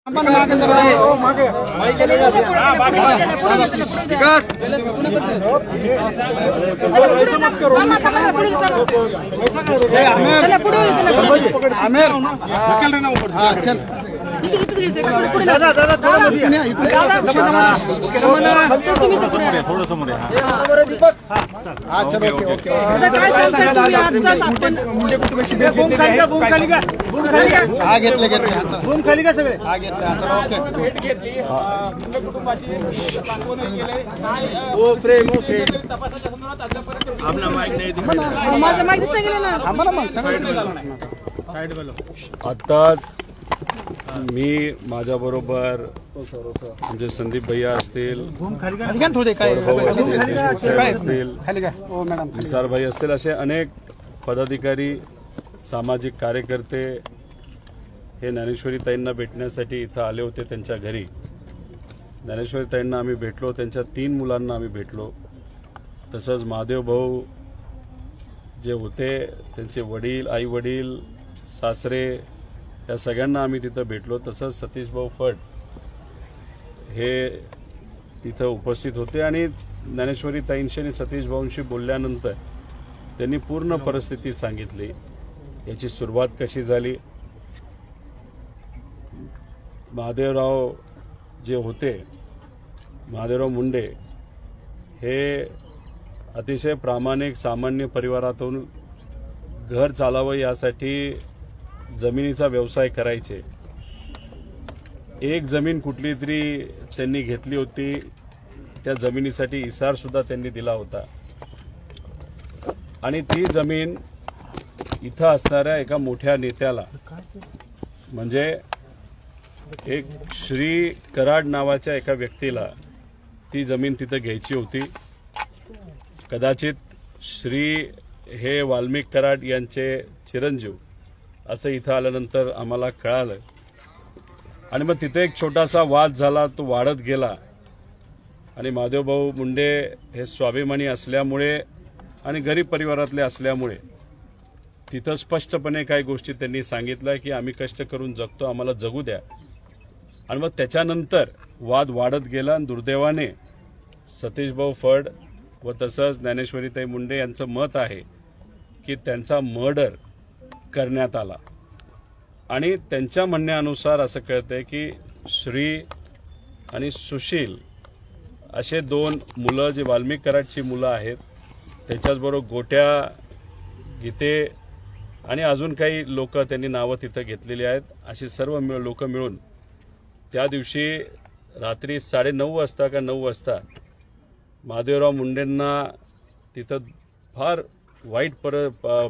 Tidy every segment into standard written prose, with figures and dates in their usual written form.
विकास आमिर चल थोडं समोर हा चलो ओके काय सांगताय तुम्ही आत्ताच आपण हा घेतले बूम खाली का सगळे हा घेतले चलो ओके भेट घेतली कुटुंबाची सांगूनही केले तपासाच्या संदर्भात अद्यापर्यंत माझं माहितीच नाही गेलं ना. आम्हाला मग आताच मी माझ्याबरोबर म्हणजे संदीप भैया असतील, थोडे काय असतील, खाली काय ओ मॅडम निसार भाई असतील, असे अनेक पदाधिकारी सामाजिक कार्यकर्ते हे ज्ञानेश्वरी ताईंना भेटण्यासाठी इथं आले होते. त्यांच्या घरी ज्ञानेश्वरी ताईंना आम्ही भेटलो, त्यांच्या 3 मुलांना आम्ही भेटलो. तसंच महादेव भाऊ जे होते त्यांचे वडील, आई वडील, सासरे या सगळ्यांना आम्ही तिथं भेटलो. तसंच सतीश भाऊ फड हे तिथं उपस्थित होते आणि ज्ञानेश्वरी ताईंशी आणि सतीश भाऊंशी बोलल्यानंतर त्यांनी पूर्ण परिस्थिती सांगितली. याची सुरुवात कशी झाली. महादेवराव जे होते, महादेवराव मुंडे हे अतिशय प्रामाणिक सामान्य परिवारातून घर चालावं यासाठी जमिनीचा व्यवसाय करायचे. एक जमीन कुठली तरी त्यांनी घेतली होती, त्या जमिनीसाठी इसार सुद्धा त्यांनी दिला होता आणि ती जमीन इथं असणाऱ्या एका मोठ्या नेत्याला म्हणजे एक श्री कराड नावाच्या एका व्यक्तीला ती जमीन तिथं घ्यायची होती. कदाचित श्री हे वाल्मिक कराड यांचे चिरंजीव असं इथं आल्यानंतर आम्हाला कळालं आणि मग तिथे एक छोटासा वाद झाला. तो वाढत गेला आणि महादेवभाऊ मुंडे हे स्वाभिमानी असल्यामुळे आणि गरीब परिवारातले असल्यामुळे तिथं स्पष्टपणे काही गोष्टी त्यांनी सांगितल्या की आम्ही कष्ट करून जगतो, आम्हाला जगू द्या. आणि मग त्याच्यानंतर वाद वाढत गेला आणि दुर्दैवाने सतीशभाऊ फड व तसंच ज्ञानेश्वरीताई मुंडे यांचं मत आहे की त्यांचा मर्डर करण्यात आला आणि त्यांच्या म्हणण्यानुसार असं कळतंय की श्री आणि सुशील असे 2 मुलं जी वाल्मिक कराडची मुलं आहेत, त्याच्याचबरोबर गोट्या, गीते आणि अजून काही लोक त्यांनी नावं तिथं घेतलेली आहेत. अशी सर्व लोक मिळून त्या दिवशी रात्री 9:30 वाजता का 9 वाजता महादेवराव मुंडेंना तिथं फार वाईट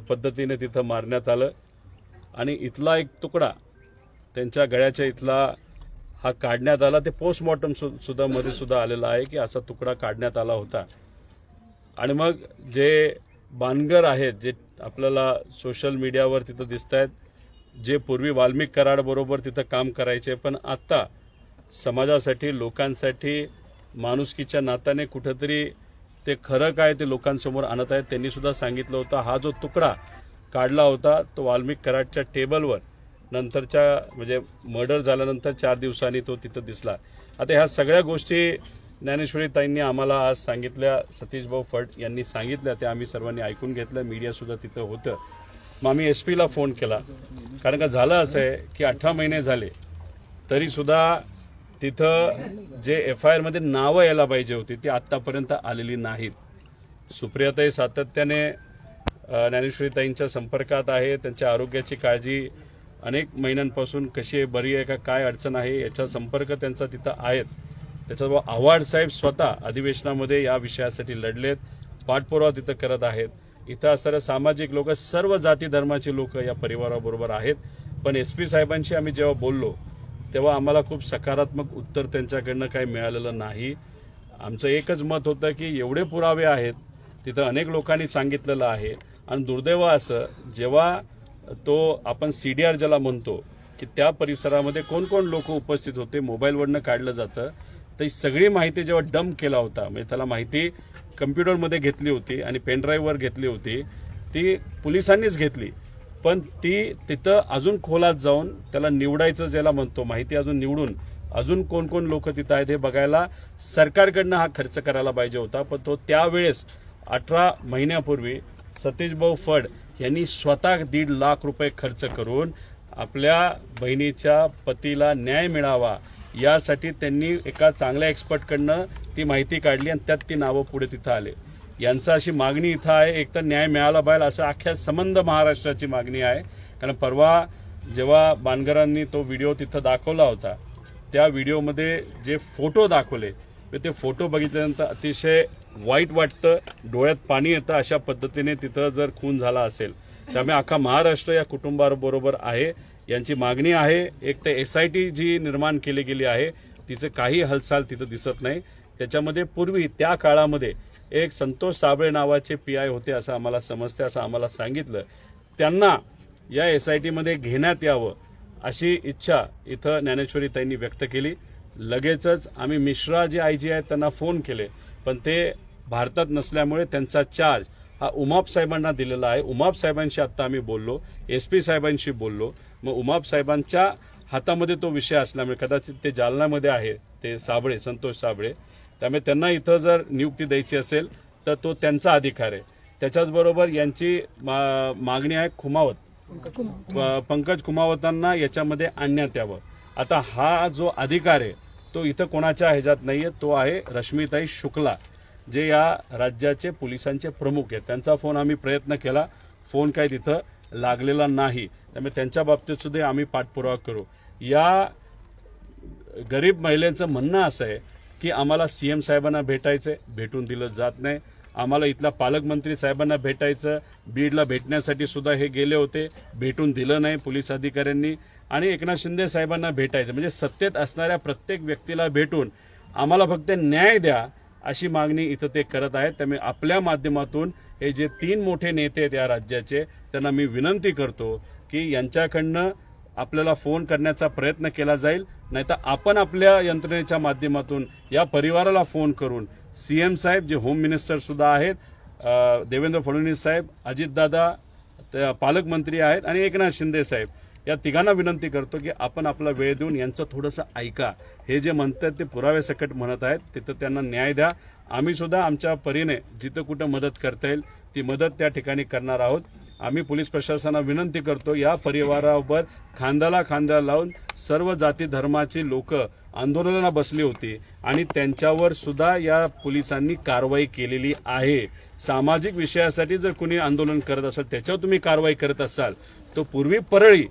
पद्धतीने तिथं मारण्यात आलं आणि इथला एक तुकडा त्यांच्या गळ्याच्या इथला हा काढण्यात आला. ते पोस्टमॉर्टम सुद्धा मध्ये सुद्धा आलेला आहे की असा तुकडा काढण्यात आला होता. आणि मग जे बानगर आहेत जे आपल्याला सोशल मीडियावर तिथं दिसत आहेत, जे पूर्वी वाल्मिक कराड बरोबर तिथं काम करायचे पण आता समाजासाठी, लोकांसाठी, माणुसकीच्या नात्याने कुठेतरी ते खरं काय ते लोकांसमोर आणत आहेत. त्यांनी सुद्धा सांगितलं होतं हा जो तुकडा काढला होता तो वाल्मिक कराडच्या टेबलवर नंतरच्या म्हणजे मर्डर झाल्यानंतर 4 दिवसांनी तो तिथं दिसला. आता ह्या सगळ्या गोष्टी ज्ञानेश्वरी ताईंनी आम्हाला आज सांगितल्या, सतीशभाऊ फड यांनी सांगितल्या, त्या आम्ही सर्वांनी ऐकून घेतलं. मीडिया सुद्धा तिथं होतं. मग आम्ही एसपीला फोन केला कारण का झालं असं आहे की 18 महिने झाले तरी सुद्धा तिथं जे FIR मध्ये नावं यायला पाहिजे होती ती आत्तापर्यंत आलेली नाहीत. सुप्रियाताई सातत्याने ज्ञानेश्वरीताईंच्या संपर्कात आहे. त्यांच्या आरोग्याची काळजी अनेक महिन्यांपासून कशी आहे, बरी आहे का, काय अडचण आहे याचा संपर्क त्यांचा तिथं आहेत. त्याच्याबरोबर आव्हाड साहेब स्वतः अधिवेशनामध्ये या विषयासाठी लढलेत, पाठपुरावा तिथं करत आहेत. इथं असणाऱ्या सामाजिक लोक, सर्व जाती धर्माचे लोक या परिवाराबरोबर आहेत. पण SP साहेबांशी आम्ही जेव्हा बोललो तेव्हा आम्हाला खूप सकारात्मक उत्तर त्यांच्याकडनं काही मिळालेलं नाही. आमचं एकच मत होतं की एवढे पुरावे आहेत, तिथं अनेक लोकांनी सांगितलेलं आहे आणि दुर्दैव असं जेव्हा तो आपण CDR ज्याला म्हणतो की त्या परिसरामध्ये कोण कोण लोक उपस्थित होते, मोबाईलवरनं काढलं जातं, तर ही सगळी माहिती जेव्हा डंप केला होता म्हणजे त्याला माहिती कम्प्युटरमध्ये घेतली होती आणि पेनड्राईव्हवर घेतली होती, ती पोलिसांनीच घेतली. पण ती तिथं अजून खोलात जाऊन त्याला निवडायचं ज्याला म्हणतो माहिती अजून निवडून अजून कोण कोण लोक तिथं आहेत हे बघायला सरकारकडनं हा खर्च करायला पाहिजे होता. पण तो त्यावेळेस 18 महिन्यापूर्वी सतीशभाऊ फड यांनी स्वतः 1.5 लाख रुपये खर्च करून आपल्या बहिणीच्या पतीला न्याय मिळावा यासाठी त्यांनी एका चांगल्या एक्सपर्टकडनं ती माहिती काढली आणि त्यात ती नावं पुढे तिथं आले. यांचा अशी मागणी इथं आहे, एक तर न्याय मिळाला पाहिजे असं अख्ख्या संबंध महाराष्ट्राची मागणी आहे. कारण परवा जेव्हा बाणगरांनी तो व्हिडिओ तिथं दाखवला होता त्या व्हिडिओमध्ये जे फोटो दाखवले ते फोटो बघितल्यानंतर अतिशय वाईट वाटतं, डोळ्यात पाणी येतं. अशा पद्धतीने तिथं जर खून झाला असेल त्यामुळे अख्खा महाराष्ट्र या कुटुंबाबरोबर आहे. यांची मागणी आहे एक तर SIT जी निर्माण केली गेली आहे तिचं काही हालचाल तिथं दिसत नाही. त्याच्यामध्ये पूर्वी त्या काळामध्ये एक संतोष साबळे नावाचे PI होते असं आम्हाला समजते, असं आम्हाला सांगितलं. त्यांना या SIT मध्ये घेण्यात यावं अशी इच्छा इथं ज्ञानेश्वरीताईंनी व्यक्त केली. लगेचच आम्ही मिश्रा जे IG आहेत त्यांना फोन केले, पण ते भारतात नसल्यामुळे त्यांचा चार्ज हा उमाप साहेबांना दिलेला आहे. उमाप साहेबांशी आता आम्ही बोललो, SP साहेबांशी बोललो. मग उमाप साहेबांच्या हातामध्ये तो विषय असल्यामुळे कदाचित ते जालन्यामध्ये आहे ते साबळे, संतोष साबळे, त्यामुळे त्यांना इथं जर नियुक्ती द्यायची असेल तर तो त्यांचा अधिकार आहे. त्याच्याचबरोबर यांची मागणी आहे पंकज खुमावतांना याच्यामध्ये आणण्यात यावं. आता हा जो अधिकार आहे तो इथं कोणाच्या ह्याच्यात नाहीये, तो आहे रश्मीताई शुक्ला जे या राज्याचे पोलिसांचे प्रमुख आहेत. त्यांचा फोन आम्ही प्रयत्न केला, फोन काय तिथं लागलेला नाही. त्यामुळे त्यांच्या बाबतीत सुद्धा आम्ही पाठपुरावा करू. या गरीब महिलांचं म्हणणं असं आहे की आम्हाला CM साहेबांना भेटायचंय, भेटून दिलं जात नाही. आम्हाला इथला पालकमंत्री साहेबांना भेटायचं, बीडला भेटण्यासाठी सुद्धा हे गेले होते, भेटून दिलं नाही पोलीस अधिकाऱ्यांनी. आणि एकनाथ शिंदे साहेबांना भेटायचं म्हणजे सत्तेत असणाऱ्या प्रत्येक व्यक्तीला भेटून आम्हाला फक्त न्याय द्या अशी मागणी इथं ते करत आहेत. त्यामुळे आपल्या माध्यमातून हे जे 3 मोठे नेते आहेत या राज्याचे त्यांना मी विनंती करतो की यांच्याकडनं आपल्याला फोन करण्याचा प्रयत्न केला जाईल, नाहीतर आपण आपल्या यंत्रणेच्या माध्यमातून या परिवाराला फोन करून CM साहेब जे होम मिनिस्टर सुद्धा आहेत, देवेंद्र फडणवीस साहेब, अजितदादा पालकमंत्री आहेत आणि एकनाथ शिंदे साहेब या तिघांना विनंती करतो की आपण आपला वेळ देऊन यांचं थोडंसं ऐका. हे जे म्हणतात ते पुराव्यासकट म्हणत आहेत, तिथं त्यांना न्याय द्या. आम्ही सुद्धा आमच्या परीने जिथं कुठं मदत करता येईल ती मदत त्या ठिकाणी करणार आहोत. आम्ही पोलीस प्रशासनाला विनंती करतो या परिवारावर खांद्याला खांदा लावून सर्व जाती धर्माची लोक आंदोलनाला बसली होती आणि त्यांच्यावर सुद्धा या पोलिसांनी कारवाई केलेली आहे. सामाजिक विषयासाठी जर कुणी आंदोलन करत असेल त्याच्यावर तुम्ही कारवाई करत असाल तो पूर्वी परळी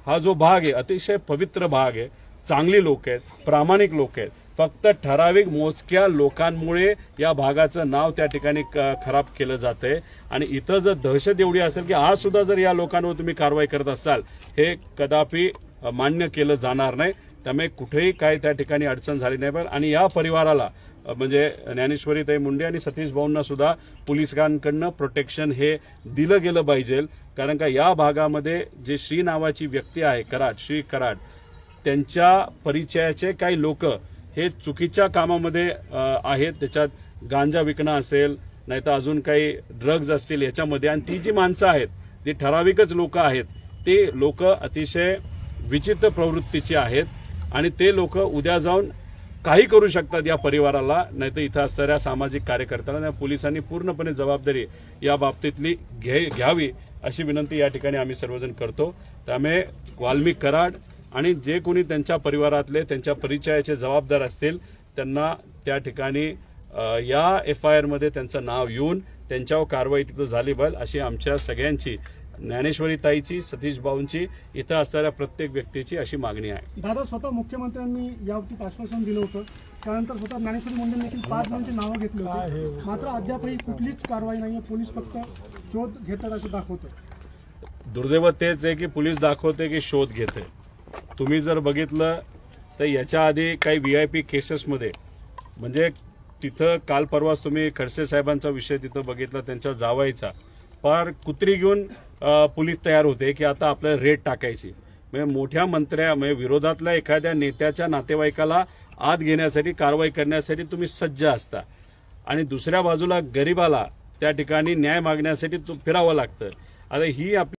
हा जो भाग आहे अतिशय पवित्र भाग आहे, चांगली लोक आहेत, प्रामाणिक लोक आहेत. फक्त ठराविक मोजक्या लोकांमुळे या भागाचं नाव त्या ठिकाणी खराब केलं जातंय. आणि इथं जर दहशत एवढी असेल की आज सुद्धा जर या लोकांवर तुम्ही कारवाई करत असाल हे कदापि मान्य केलं जाणार नाही. त्यामुळे कुठेही काय त्या ठिकाणी अडचण झाली नाही पाहिजे. आणि या परिवाराला म्हणजे ज्ञानेश्वरीताई मुंडे आणि सतीश भाऊंना सुद्धा पोलिसांकडनं प्रोटेक्शन हे दिलं गेलं पाहिजे. कारण का या भागामध्ये जे श्री नावाची व्यक्ती आहे कराड, श्री कराड, त्यांच्या परिचयाचे काही लोक हे चुकीच्या कामामध्ये आहेत. त्याच्यात गांजा विकणं असेल नाहीतर अजून काही ड्रग्ज असतील याच्यामध्ये. आणि ती जी माणसं आहेत ती ठराविकच लोक आहेत, ते लोक अतिशय विचित्र प्रवृत्तीची आहेत आणि ते लोक उद्या जाऊन काही करू शकतात या परिवाराला, नाहीतर इथं असणाऱ्या सामाजिक कार्यकर्त्यांना. पोलिसांनी पूर्णपणे जबाबदारी या बाबतीतली घ्यावी अशी विनंती या ठिकाणी आम्ही सर्वजण करतो. त्यामुळे वाल्मिक कराड आणि जे कोणी त्यांच्या परिवारातले त्यांच्या परिचयाचे जबाबदार असतील त्यांना त्या ठिकाणी या FIR मध्ये त्यांचं नाव येऊन त्यांच्यावर कारवाई तिथं झाली पाहिजे अशी आमच्या सगळ्यांची, ज्ञानेश्वरीताईची, सतीश भाऊंची, इथं असणाऱ्या प्रत्येक व्यक्तीची अशी मागणी आहे. दादा स्वतः मुख्यमंत्र्यांनी याबाबतीत आश्वासन दिलं होतं, त्यानंतर स्वतः ज्ञानेश्वरी मुंडे देखील 5 जणांची नावं घेतली होती, मात्र अद्यापही कुठलीच कारवाई नाहीये. पोलीस फक्त शोध घेतात असं दाखवतं. दुर्दैव तेच आहे की पोलीस दाखवते की शोध घेते. तुम्ही जर बघितलं तर याच्या आधी काही VIP केसेसमध्ये म्हणजे तिथं काल परवाच तुम्ही खडसे साहेबांचा विषय तिथं बघितला, त्यांच्या जावायचा पार कुत्री घेऊन पोलीस तयार होते की आता आपल्याला रेड टाकायची. म्हणजे मोठ्या मंत्र्या म्हणजे विरोधातल्या एखाद्या नेत्याच्या नातेवाईकाला आत घेण्यासाठी कारवाई करण्यासाठी तुम्ही सज्ज असता आणि दुसऱ्या बाजूला गरीबाला त्या ठिकाणी न्याय मागण्यासाठी फिरावं लागतं. आता ही आपली